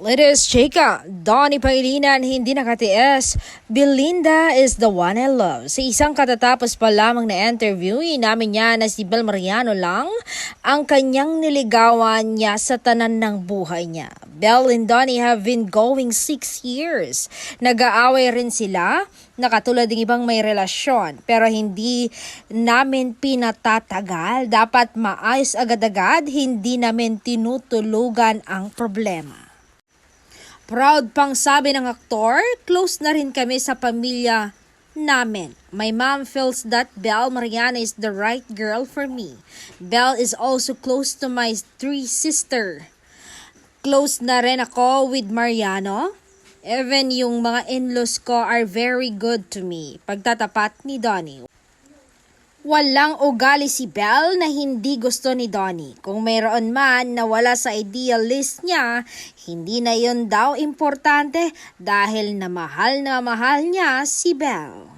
Latest chika, Donnie Pangilinan hindi nakatiis. Belinda is the one I love. Sa isang katatapos pa lamang na interview, namin niya na si Bel Mariano lang ang kanyang niligawan niya sa tanan ng buhay niya. Bel and Donnie have been going 6 years. Nag-aaway rin sila, nakatulad ng ibang may relasyon. Pero hindi namin pinatatagal. Dapat maayos agad-agad, hindi namin tinutulugan ang problema. Proud pang sabi ng aktor, close na rin kami sa pamilya namin. My mom feels that Bel Mariano is the right girl for me. Bel is also close to my 3 sister. Close na rin ako with Mariano. Even yung mga in-laws ko are very good to me. Pagtatapat ni Donnie. Walang ugali si Bel na hindi gusto ni Donnie. Kung mayroon man na wala sa ideal list niya, hindi na yun daw importante dahil na mahal niya si Bel.